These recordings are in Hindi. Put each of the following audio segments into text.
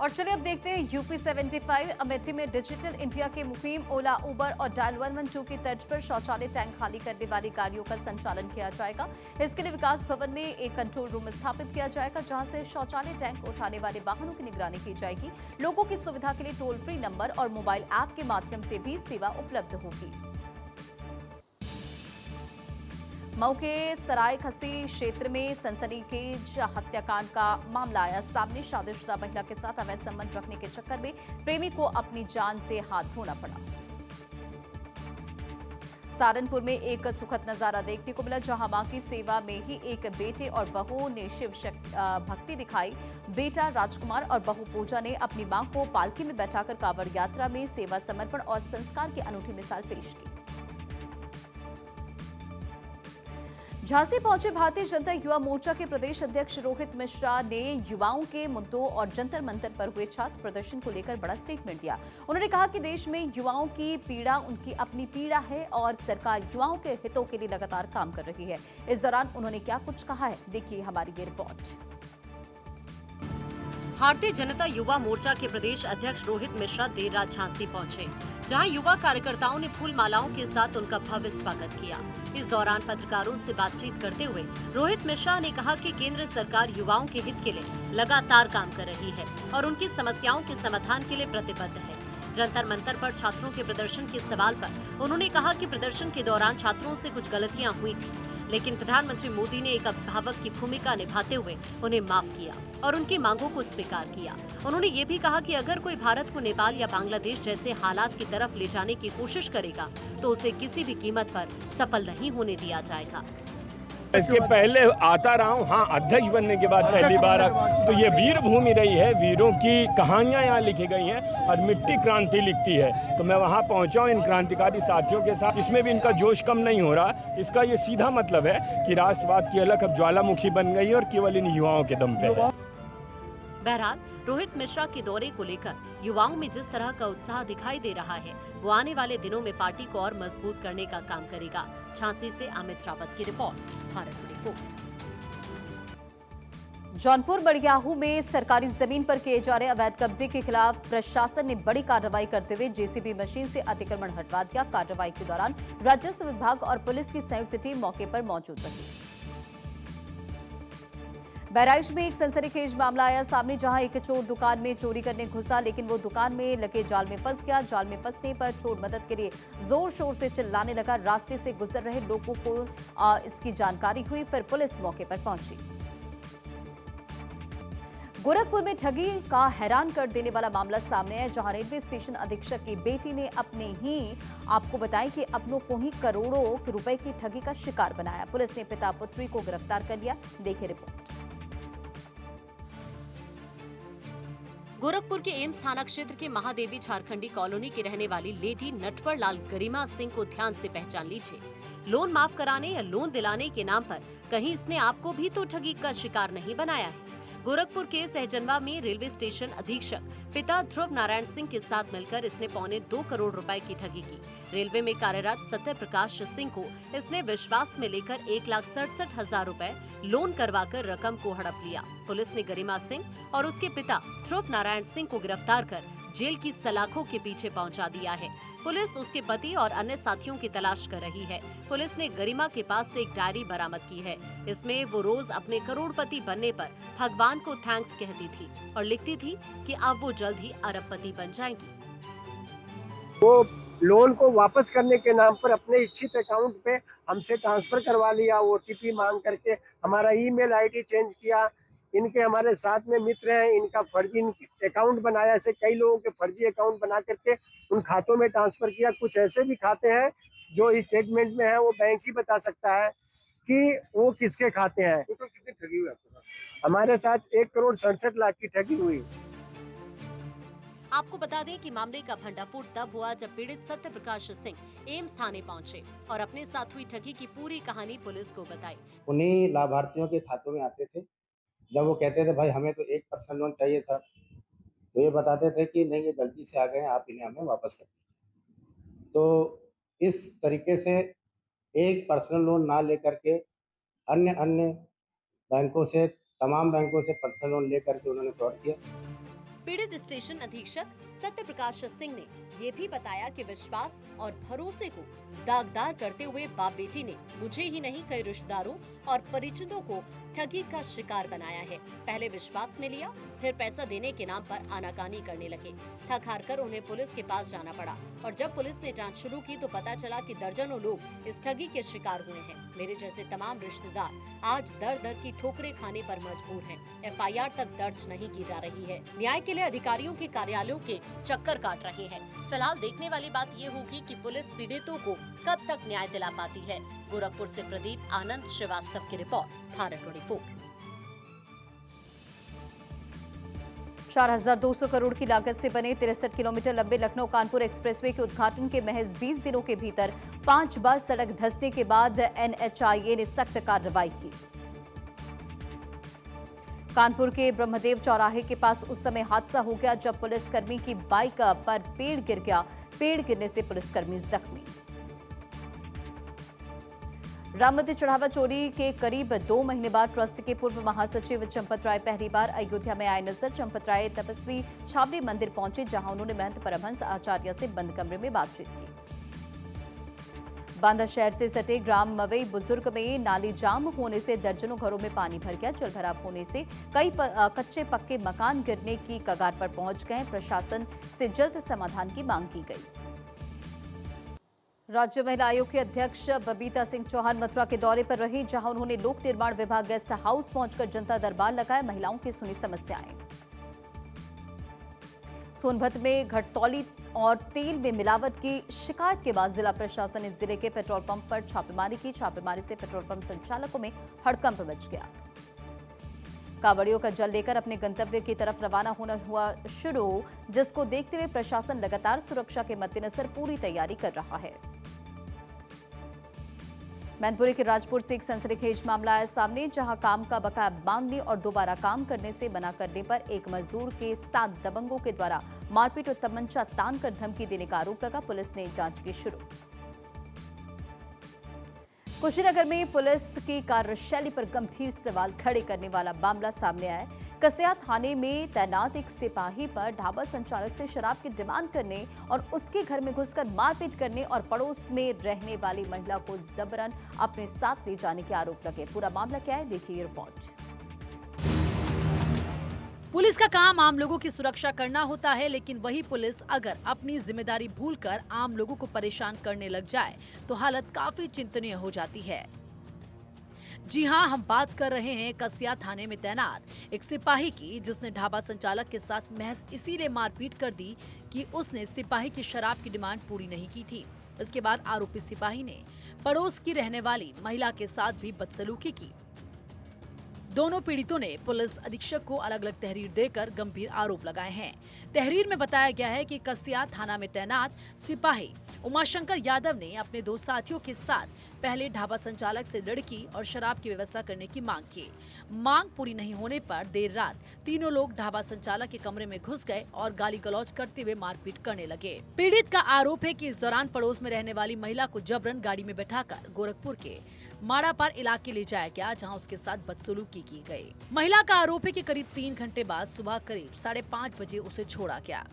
और चलिए अब देखते हैं यूपी 75 अमेठी में डिजिटल इंडिया के मुहिम ओला उबर और डायल 112 की तर्ज पर शौचालय टैंक खाली करने वाली गाड़ियों का संचालन किया जाएगा। इसके लिए विकास भवन में एक कंट्रोल रूम स्थापित किया जाएगा, जहां से शौचालय टैंक उठाने वाले वाहनों की निगरानी की जाएगी। लोगों की सुविधा के लिए टोल फ्री नंबर और मोबाइल ऐप के माध्यम से भी सेवा उपलब्ध होगी। मऊ के सराय खसी क्षेत्र में सनसनीखेज हत्याकांड का मामला आया सामने। शादीशुदा महिला के साथ अवैध संबंध रखने के चक्कर में प्रेमी को अपनी जान से हाथ धोना पड़ा। सहारनपुर में एक सुखद नजारा देखने को मिला, जहां मां की सेवा में ही एक बेटे और बहू ने शिव भक्ति दिखाई। बेटा राजकुमार और बहू पूजा ने अपनी मां को पालकी में बैठाकर कांवड़ यात्रा में सेवा समर्पण और संस्कार की अनूठी मिसाल पेश की। झांसी पहुंचे भारतीय जनता युवा मोर्चा के प्रदेश अध्यक्ष रोहित मिश्रा ने युवाओं के मुद्दों और जंतर मंतर पर हुए छात्र प्रदर्शन को लेकर बड़ा स्टेटमेंट दिया। उन्होंने कहा कि देश में युवाओं की पीड़ा उनकी अपनी पीड़ा है और सरकार युवाओं के हितों के लिए लगातार काम कर रही है। इस दौरान उन्होंने क्या कुछ कहा है, देखिए हमारी ये रिपोर्ट। भारतीय जनता युवा मोर्चा के प्रदेश अध्यक्ष रोहित मिश्रा देर रात झांसी पहुंचे, जहां युवा कार्यकर्ताओं ने फूल मालाओं के साथ उनका भव्य स्वागत किया। इस दौरान पत्रकारों से बातचीत करते हुए रोहित मिश्रा ने कहा कि केंद्र सरकार युवाओं के हित के लिए लगातार काम कर रही है और उनकी समस्याओं के समाधान के लिए प्रतिबद्ध है। जंतर मंतर पर छात्रों के प्रदर्शन के सवाल पर उन्होंने कहा कि प्रदर्शन के दौरान छात्रों से कुछ गलतियां हुई थी, लेकिन प्रधानमंत्री मोदी ने एक अभिभावक की भूमिका निभाते हुए उन्हें माफ किया और उनकी मांगों को स्वीकार किया। उन्होंने ये भी कहा कि अगर कोई भारत को नेपाल या बांग्लादेश जैसे हालात की तरफ ले जाने की कोशिश करेगा तो उसे किसी भी कीमत पर सफल नहीं होने दिया जाएगा। इसके पहले आता रहा हूँ, हाँ, अध्यक्ष बनने के बाद पहली बार। तो ये वीर भूमि रही है, वीरों की कहानियाँ यहाँ लिखी गई हैं और मिट्टी क्रांति लिखती है। तो मैं वहाँ पहुँचा हूँ इन क्रांतिकारी साथियों के साथ। इसमें भी इनका जोश कम नहीं हो रहा। इसका ये सीधा मतलब है कि राष्ट्रवाद की अलग अब ज्वालामुखी बन गई है और केवल इन युवाओं के दम पे है। बहरहाल रोहित मिश्रा के दौरे को लेकर युवाओं में जिस तरह का उत्साह दिखाई दे रहा है, वो आने वाले दिनों में पार्टी को और मजबूत करने का काम करेगा। झांसी से अमित रावत की रिपोर्ट, भारत 24। जौनपुर बड़ियाहू में सरकारी जमीन पर किए जा रहे अवैध कब्जे के खिलाफ प्रशासन ने बड़ी कार्रवाई करते हुए जेसीबी मशीन से अतिक्रमण हटवा दिया। कार्रवाई के दौरान राजस्व विभाग और पुलिस की संयुक्त टीम मौके पर मौजूद रही। बहराइच में एक सनसनीखेज मामला आया सामने, जहां एक चोर दुकान में चोरी करने घुसा, लेकिन वो दुकान में लगे जाल में फंस गया। जाल में फंसने पर चोर मदद के लिए जोर शोर से चिल्लाने लगा। रास्ते से गुजर रहे लोगों को इसकी जानकारी हुई, फिर पुलिस मौके पर पहुंची। गोरखपुर में ठगी का हैरान कर देने वाला मामला सामने है, जहां रेलवे स्टेशन अधीक्षक की बेटी ने अपने ही आपको बताएं कि अपनों को ही करोड़ों रुपए की ठगी का शिकार बनाया। पुलिस ने पिता पुत्री को गिरफ्तार कर लिया, देखिए रिपोर्ट। गोरखपुर के एम्स थाना क्षेत्र के महादेवी झारखंडी कॉलोनी की रहने वाली लेडी नटवर लाल गरिमा सिंह को ध्यान से पहचान लीजिए। लोन माफ कराने या लोन दिलाने के नाम पर कहीं इसने आपको भी तो ठगी का शिकार नहीं बनाया है। गोरखपुर के सहजनवा में रेलवे स्टेशन अधीक्षक पिता ध्रुव नारायण सिंह के साथ मिलकर इसने 2.25 करोड़ रुपए की ठगी की। रेलवे में कार्यरत सत्य प्रकाश सिंह को इसने विश्वास में लेकर 1,67,000 रुपए लोन करवाकर रकम को हड़प लिया। पुलिस ने गरिमा सिंह और उसके पिता ध्रुव नारायण सिंह को गिरफ्तार कर जेल की सलाखों के पीछे पहुंचा दिया है। पुलिस उसके पति और अन्य साथियों की तलाश कर रही है। पुलिस ने गरिमा के पास से एक डायरी बरामद की है। इसमें वो रोज अपने करोड़पति बनने पर भगवान को थैंक्स कहती थी और लिखती थी कि अब वो जल्द ही अरबपति बन जाएंगी। वो लोन को वापस करने के नाम पर अपने इच्छित अकाउंट पे हमसे ट्रांसफर करवा लिया, ओटीपी मांग करके हमारा ईमेल आईडी चेंज किया। इनके हमारे साथ में मित्र हैं, इनका फर्जी अकाउंट बनाया, ऐसे कई लोगों के फर्जी अकाउंट बना करके उन खातों में ट्रांसफर किया। कुछ ऐसे भी खाते हैं जो स्टेटमेंट में है, वो बैंक ही बता सकता है कि वो किसके खाते हैं। तो कितनी ठगी हुई आपके साथ? हमारे साथ 1,67,00,000 की ठगी हुई। आपको बता दें कि मामले का भंडाफोड़ तब हुआ जब पीड़ित सत्य प्रकाश सिंह एम्स थाने पहुंचे और अपने साथ हुई ठगी की पूरी कहानी पुलिस को बताई। उन्हीं लाभार्थियों के खातों में आते थे। जब वो कहते थे भाई हमें तो 1% लोन चाहिए था, तो ये बताते थे कि नहीं, ये गलती से आ गए हैं, आप इन्हें हमें वापस कर दीजिए। तो इस तरीके से एक पर्सनल लोन ना लेकर के अन्य अन्य बैंकों से, तमाम बैंकों से पर्सनल लोन लेकर के उन्होंने फ्रॉड किया। पीड़ित स्टेशन अधीक्षक सत्य प्रकाश सिंह ने ये भी बताया कि विश्वास और भरोसे को दागदार करते हुए बाप बेटी ने मुझे ही नहीं कई रिश्तेदारों और परिचितों को ठगी का शिकार बनाया है। पहले विश्वास में लिया, फिर पैसा देने के नाम पर आनाकानी करने लगे। थक हार कर उन्हें पुलिस के पास जाना पड़ा और जब पुलिस ने जांच शुरू की तो पता चला कि दर्जनों लोग इस ठगी के शिकार हुए हैं। मेरे जैसे तमाम रिश्तेदार आज दर दर की ठोकरें खाने पर मजबूर हैं। FIR तक दर्ज नहीं की जा रही है। न्याय के लिए अधिकारियों के कार्यालयों के चक्कर काट रहे हैं। फिलहाल देखने वाली बात ये होगी कि पुलिस पीड़ितों को कब तक न्याय दिला पाती है। गोरखपुर से प्रदीप आनंद श्रीवास्तव की रिपोर्ट, भारत 24। 4,200 करोड़ की लागत से बने 63 किलोमीटर लंबे लखनऊ कानपुर एक्सप्रेसवे के उद्घाटन के महज 20 दिनों के भीतर 5 बार सड़क धंसने के बाद NHAI ने सख्त कार्रवाई की। कानपुर के ब्रह्मदेव चौराहे के पास उस समय हादसा हो गया जब पुलिसकर्मी की बाइक पर पेड़ गिर गया। पेड़ गिरने से पुलिसकर्मी जख्मी। राम मंदिर चढ़ावा चोरी के करीब 2 महीने बाद ट्रस्ट के पूर्व महासचिव चंपत राय पहली बार अयोध्या में आए नजर। चंपत राय तपस्वी छावनी मंदिर पहुंचे जहां उन्होंने महंत परमहंस आचार्य से बंद कमरे में बातचीत की। बांदा शहर से सटे ग्राम मवई बुजुर्ग में नाली जाम होने से दर्जनों घरों में पानी भर गया। जलभराव होने से कई कच्चे पक्के मकान गिरने की कगार पर पहुंच गए। प्रशासन से जल्द समाधान की मांग की गई। राज्य महिला आयोग के अध्यक्ष बबीता सिंह चौहान मथुरा के दौरे पर रही जहां उन्होंने लोक निर्माण विभाग गेस्ट हाउस पहुंचकर जनता दरबार लगाया। महिलाओं की सुनी समस्याएं। सोनभद्र में घटतौली और तेल में मिलावट की शिकायत के बाद जिला प्रशासन ने जिले के पेट्रोल पंप पर छापेमारी की। छापेमारी से पेट्रोल पंप संचालकों में हड़कंप मच गया। कांवड़ियों का जल लेकर अपने गंतव्य की तरफ रवाना होना हुआ शुरू, जिसको देखते हुए प्रशासन लगातार सुरक्षा के मद्देनजर पूरी तैयारी कर रहा है। मैनपुरी के राजपुर से एक सनसनीखेज मामला आया सामने जहां काम का बकाया मांगने और दोबारा काम करने से मना करने पर एक मजदूर के 7 दबंगों के द्वारा मारपीट और तमंचा तान कर धमकी देने का आरोप लगा। पुलिस ने जांच की शुरू। कुशीनगर में पुलिस की कार्यशैली पर गंभीर सवाल खड़े करने वाला मामला सामने आया। कसिया थाने में तैनात एक सिपाही पर ढाबा संचालक से शराब की डिमांड करने और उसके घर में घुसकर मारपीट करने और पड़ोस में रहने वाली महिला को जबरन अपने साथ ले जाने के आरोप लगे। पूरा मामला क्या है, देखिए रिपोर्ट। पुलिस का काम आम लोगों की सुरक्षा करना होता है, लेकिन वही पुलिस अगर अपनी जिम्मेदारी भूलकर आम लोगों को परेशान करने लग जाए तो हालत काफी चिंतनीय हो जाती है। जी हां, हम बात कर रहे हैं कसिया थाने में तैनात एक सिपाही की, जिसने ढाबा संचालक के साथ महज इसीलिए मारपीट कर दी कि उसने सिपाही की शराब की डिमांड पूरी नहीं की थी। इसके बाद आरोपी सिपाही ने पड़ोस की रहने वाली महिला के साथ भी बदसलूकी की। दोनों पीड़ितों ने पुलिस अधीक्षक को अलग अलग तहरीर देकर गंभीर आरोप लगाए हैं। तहरीर में बताया गया है कि कसिया थाना में तैनात सिपाही उमाशंकर यादव ने अपने 2 साथियों के साथ पहले ढाबा संचालक से लड़की और शराब की व्यवस्था करने की मांग की। मांग पूरी नहीं होने पर देर रात तीनों लोग ढाबा संचालक के कमरे में घुस गए और गाली गलौज करते हुए मारपीट करने लगे। पीड़ित का आरोप है कि इस दौरान पड़ोस में रहने वाली महिला को जबरन गाड़ी में बैठाकर गोरखपुर के माड़ापार इलाके ले जाया गया, जहां उसके साथ बदसलूकी की गई। महिला का आरोप है कि करीब 3 घंटे बाद सुबह करीब 5:30 बजे उसे छोड़ा गया।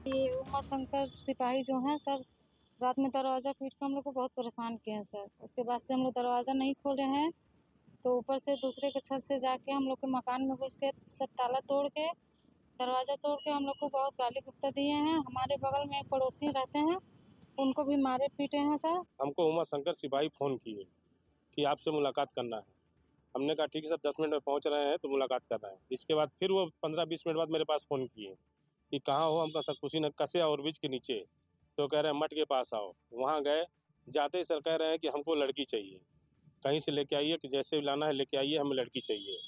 ये उमाशंकर सिपाही जो हैं सर, रात में दरवाज़ा पीट कर हम लोग को बहुत परेशान किए हैं सर। उसके बाद से हम लोग दरवाज़ा नहीं खोले हैं तो ऊपर से दूसरे के छत से जाके हम लोग के मकान में घुस के सब ताला तोड़ के दरवाज़ा तोड़ के हम लोग को बहुत गाली गुप्ता दिए हैं। हमारे बगल में एक पड़ोसी रहते हैं, उनको भी मारे पीटे हैं सर। हमको उमाशंकर सिपाही फ़ोन किए कि आपसे मुलाकात करना है। हमने कहा ठीक है सर, 10 मिनट में पहुंच रहे हैं तो मुलाकात करना है। इसके बाद फिर वो 15-20 मिनट बाद मेरे पास फ़ोन किए कि कहाँ हो। हम कहा सर कुशीनगर कसिया और ब्रिज के नीचे। तो कह रहे हैं मठ के पास आओ। वहाँ गए, जाते ही सर कह रहे हैं कि हमको लड़की चाहिए, कहीं से लेके आइए, कि जैसे भी लाना है लेके आइए, हमें लड़की चाहिए।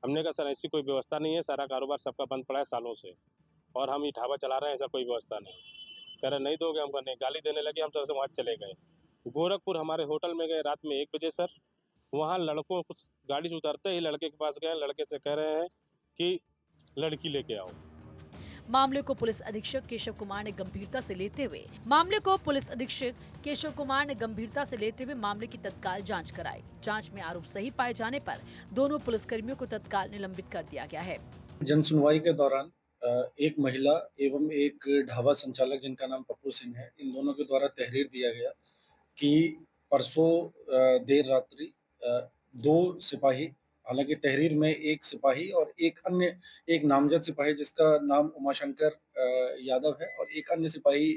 हमने कहा सर ऐसी कोई व्यवस्था नहीं है, सारा कारोबार सबका बंद पड़ा है सालों से और हम ये ढाबा चला रहे हैं, ऐसा कोई व्यवस्था नहीं। कह रहे नहीं दोगे, हमको नहीं। गाली देने लगे। हम सर से वहाँ चले गए। गोरखपुर हमारे होटल में गए रात में 1 बजे सर। वहाँ लड़कों कुछ गाड़ी से उतरते ही लड़के के पास गए। लड़के से कह रहे हैं कि लड़की लेके आओ। मामले को पुलिस अधीक्षक केशव कुमार ने गंभीरता से लेते हुए मामले की तत्काल जांच कराई। जांच में आरोप सही पाए जाने पर दोनों पुलिसकर्मियों को तत्काल निलंबित कर दिया गया है। जन सुनवाई के दौरान एक महिला एवं एक ढाबा संचालक जिनका नाम पप्पू सिंह है, इन दोनों के द्वारा तहरीर दिया गया कि परसों देर रात्रि 2 सिपाही, हालाँकि तहरीर में 1 सिपाही और एक नामजद सिपाही जिसका नाम उमाशंकर यादव है और एक अन्य सिपाही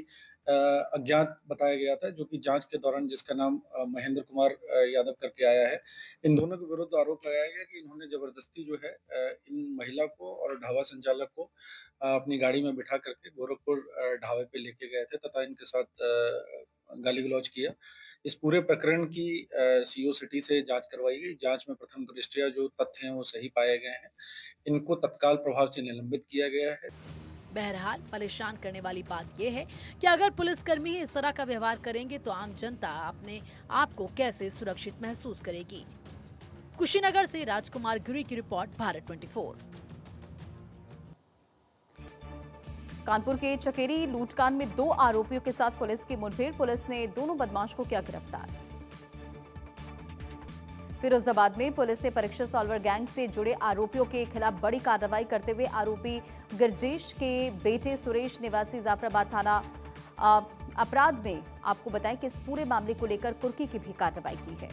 अज्ञात बताया गया था, जो कि जाँच के दौरान जिसका नाम महेंद्र कुमार यादव करके आया है। इन दोनों के विरुद्ध आरोप लगाया गया कि इन्होंने ज़बरदस्ती जो है इन महिला को और ढाबा संचालक को अपनी गाड़ी में बिठा करके गोरखपुर ढाबे पे लेके गए थे तथा इनके साथ गाली-गलौज किया। इस पूरे प्रकरण की सीओ सिटी से जाँच करवाई गई। जाँच में प्रथम दृष्टया जो तथ्य हैं वो सही पाए गए हैं। इनको तत्काल प्रभाव से निलंबित किया गया है। बहरहाल परेशान करने वाली बात यह है कि अगर पुलिसकर्मी ही इस तरह का व्यवहार करेंगे तो आम जनता अपने आप को कैसे सुरक्षित महसूस करेगी। कुशीनगर से राजकुमार गिरी की रिपोर्ट, भारत 24। कानपुर के चकेरी लूटकांड में 2 आरोपियों के साथ पुलिस की मुठभेड़। पुलिस ने दोनों बदमाश को किया गिरफ्तार। फिरोजाबाद में पुलिस ने परीक्षा सॉल्वर गैंग से जुड़े आरोपियों के खिलाफ बड़ी कार्रवाई करते हुए आरोपी गिरजेश के बेटे सुरेश निवासी जाफराबाद थाना अपराध में आपको बताएं कि इस पूरे मामले को लेकर कुर्की की भी कार्रवाई की है।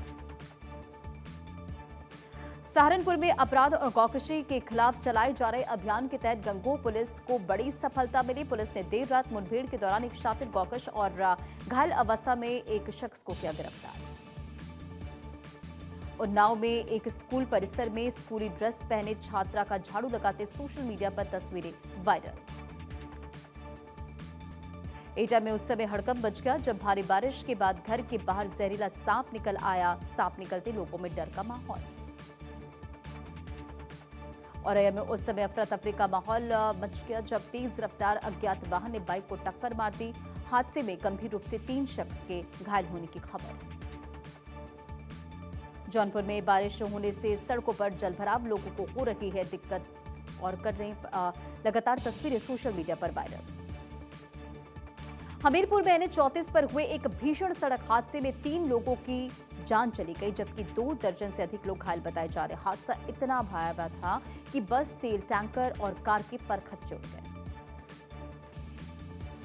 सहारनपुर में अपराध और गौकशी के खिलाफ चलाए जा रहे अभियान के तहत गंगोह पुलिस को बड़ी सफलता मिली। पुलिस ने देर रात मुठभेड़ के दौरान एक शातिर गौकश और घायल अवस्था में एक शख्स को किया गिरफ्तार। उन्नाव में एक स्कूल परिसर में स्कूली ड्रेस पहने छात्रा का झाड़ू लगाते सोशल मीडिया पर तस्वीरें वायरल। एटा में उस समय हड़कंप मच गया जब भारी बारिश के बाद घर के बाहर जहरीला सांप निकल आया। सांप निकलते लोगों में डर का माहौल। औरैया में उस समय अफरा तफरी का माहौल मच गया जब तेज रफ्तार अज्ञात वाहन ने बाइक को टक्कर मार दी। हादसे में गंभीर रूप से 3 शख्स के घायल होने की खबर। जौनपुर में बारिश होने से सड़कों पर जलभराव, लोगों को हो रही है दिक्कत और कर रहे लगातार तस्वीरें सोशल मीडिया पर वायरल। हमीरपुर में NH-34 पर हुए एक भीषण सड़क हादसे में 3 लोगों की जान चली गई जबकि 2 दर्जन से अधिक लोग घायल बताए जा रहे। हादसा इतना भयावह था कि बस, तेल टैंकर और कार के परखच जुड़ गए।